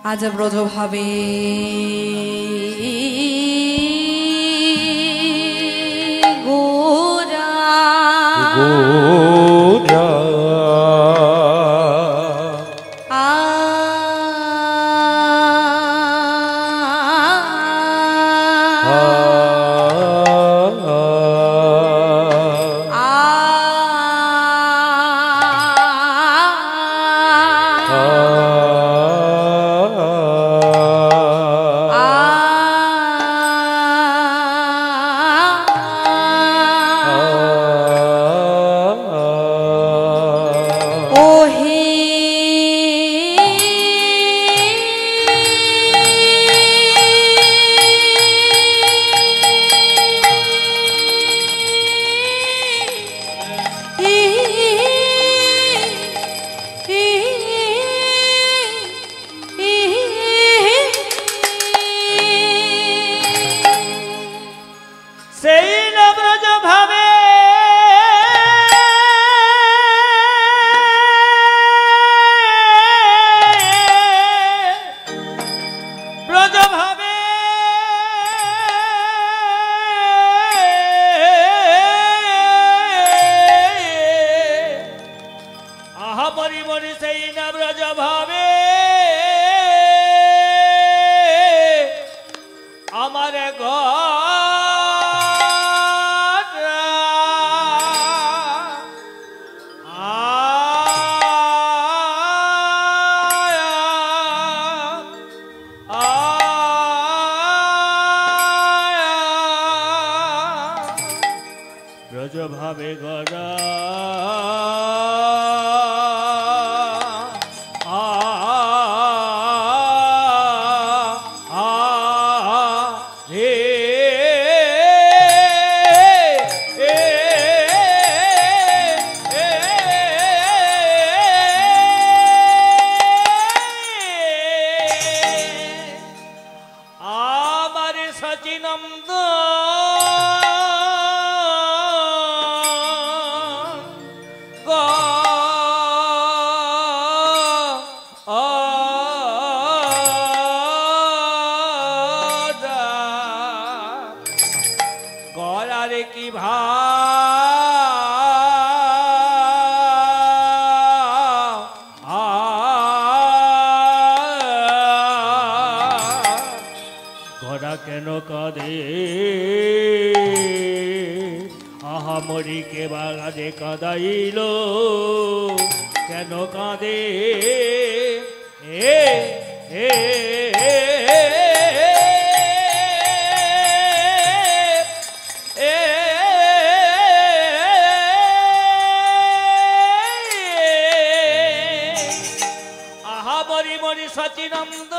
আজ ব্রজ ভাবে গোরা গোরা ভাবে গড়া কেন কাঁদে আহামরি কে বাগানে কাঁদাইল কেন কাঁদে আহামরি মরি সচিনন্দ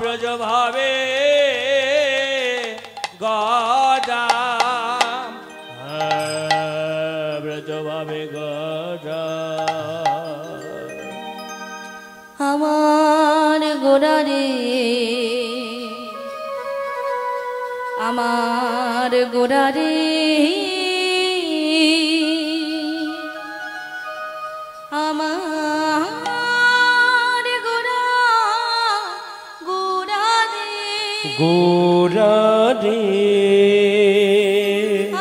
ব্রজ ভাবে গদা ব্রজ ভাবে গদা আমার গোরা রে আমার গোরা রে আমার গোরা রে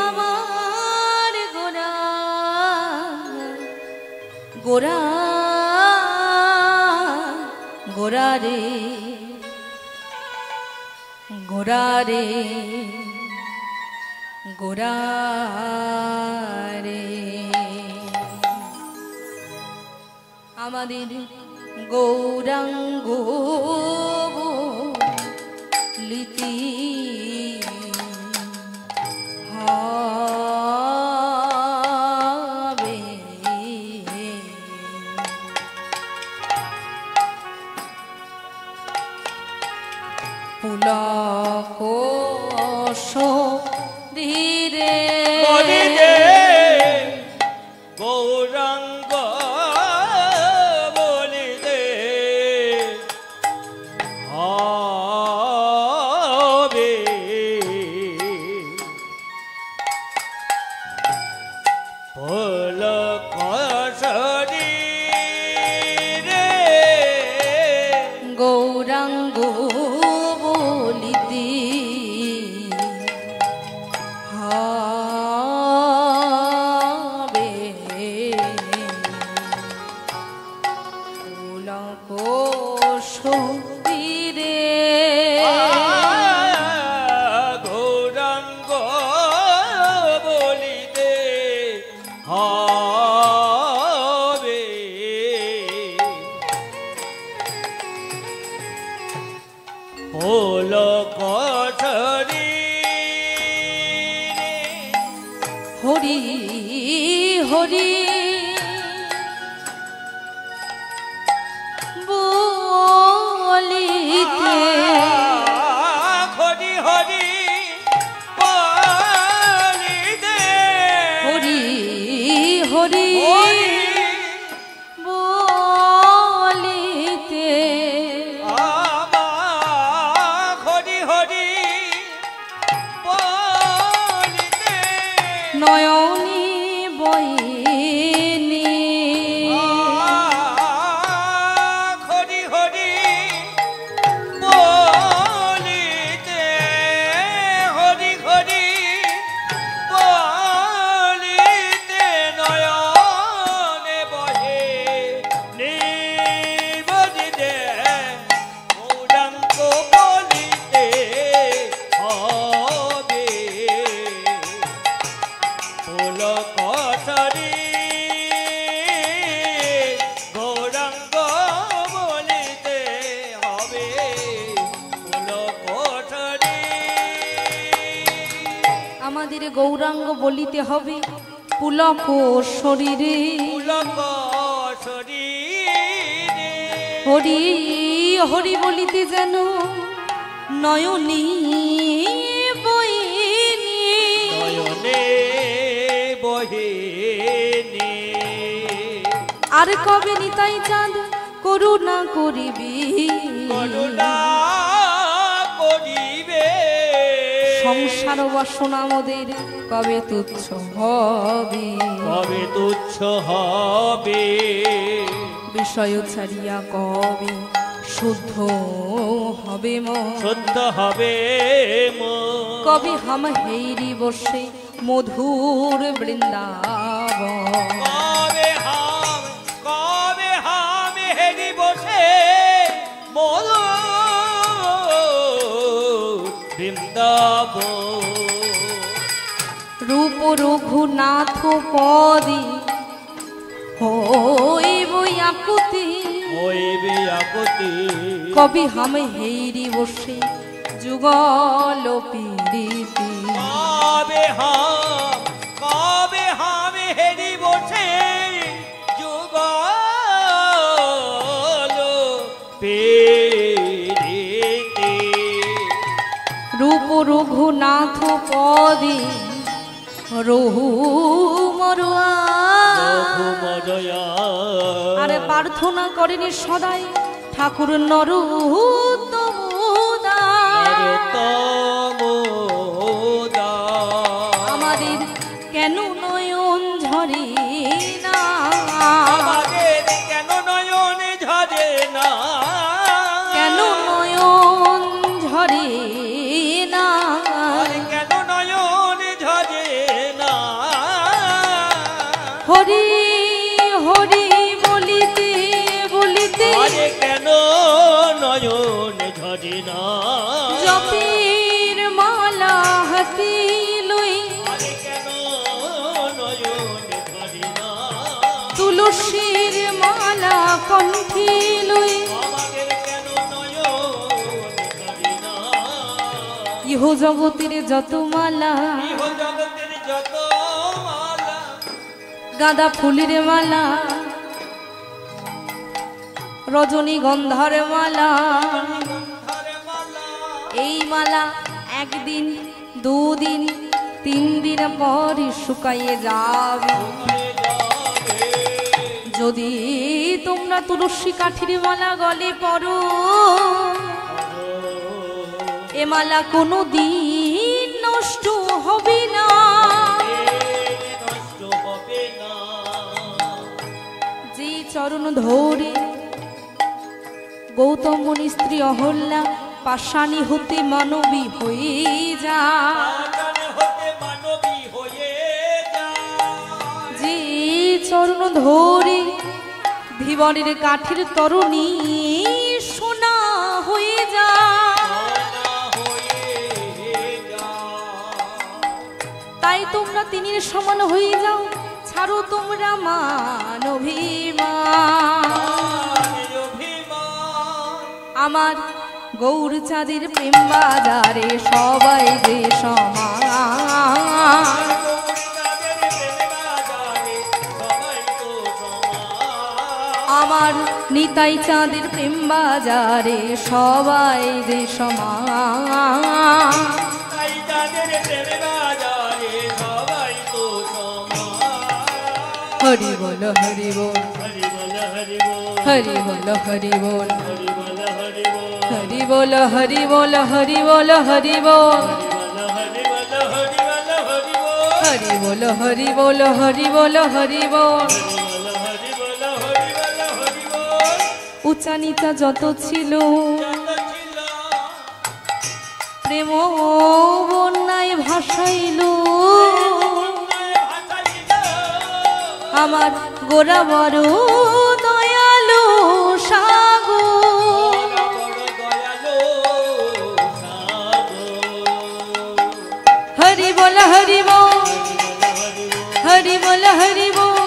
আমার গোরা গোরা গোরা রে গোরা রে গোরা রে আমাদের গৌরাঙ্গ লিতি হবে পুলক ধীরে গৌরাঙ্গ বলিতে হবে পুলক শরীরে গৌরাঙ্গ বলিতে হবে পুলক শরীরে গৌরাঙ্গ বলিতে হবে পুলক শরীরে হরি হরি বলিতে হরি হরি বলিতে হরি হরি বলিতে হরি হরি বলিতে নয়নী বইনি হরি হরি বলিতে হরি হরি বলিতে নয়নে বহে নিবদিতে গৌরাঙ্গ বলিতে হবে পুলক গৌরাঙ্গ বলিতে হবে পুলক আমাদের গৌরাঙ্গ বলিতে হবে পুলক শরীরে পুলক শরীরে হরি হরি বলিতে যেন নয়নী বইনি নয়নে বহিনী আর কবে নিতাই চাঁদ করুণা করিবি করুণা করিবে সংসার বাসনা মোদের কবে তুচ্ছ হবে কবে তুচ্ছ হবে বিষয় ছাড়িয়া কবে শুদ্ধ হবে মন শুদ্ধ হবে কবে হাম হেরি বসে মধুর বৃন্দাবন কবে হাম হেরি বসে মধু বৃন্দাবন রূপ রঘুনাথ পদী হইব আকুতি হইবে আকুতি কবি হাম হেরি বসে যুগল পীড়িতি কবে হাম হেরি বসে যুগল পীড়িতি রূপ রঘুনাথ পদী রহু মরুয়া আরে প্রার্থনা করেনি সদাই ঠাকুর আমাদের কেন নয়ন ঝরে না আমাদের কেন নয়ন ঝরে না কেন নয়ন ঝরে দিতে আরে কেন নয়ন ঝরে না জপের মালা হাতে লই আরে কেন নয়ন ঝরে না তুলসীর মালা কণ্ঠে লই আমাদের কেন নয়ন ঝরে না ইহ জগতের যত মালা ইহ জগতের যত মালা গাঁদা ফুলের মালা রজনীগন্ধার মালা ধরে মালা এই মালা একদিন দুদিন তিন দিন পর শুকাইয়ে যাবে হয়ে যাবে যদি তোমরা তুলসী কাঠির মালা গলে পড়ো এ মালা কোনো দিন নষ্ট হবে না নষ্ট হবে না যে চরণ ধরে গৌতম মুনির স্ত্রী অহল্যা পাষাণী হতে মানবী হয়ে যা পাষাণে হতে মানবী হয়ে যায় যে চরণ ধরে ধীবরের কাঠের তরুণী সোনা হয়ে যা সোনা হয়ে যায় তাই তোমরা তিনির সমান হয়ে যাও ছাড়ো তোমরা মান অভিমান আমার গৌর চাঁদের প্রেম বাজারে সবাই যে সমান আমার নিতাই চাঁদের প্রেম বাজারে সবাই যে সমান হরি বল হরি বল হরি বল হরি বল হরি বল হরি বল হরি বল হরি বল হরি বল হরি বল হরি বল হরি বল উঁচা নিচা যত ছিল প্রেম বন্যায় ভাসাইল আমার গোরা বড় দয়ালু সাগর হরি বল হরি বল হরি বল হরি বল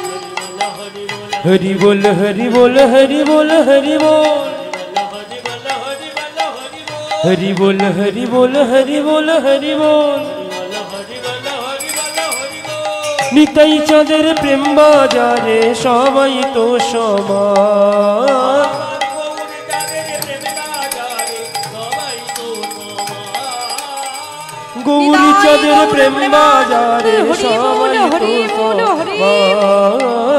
हरि बोल हरि बोल हरि बोल हरि बोल हरि बोल हरि बोल हरि बोल हरि बोल নিতাই চাঁদের প্রেম বাজারে সবাই তো সমান গৌরী চাঁদের প্রেম বাজারে সবাই তো সমান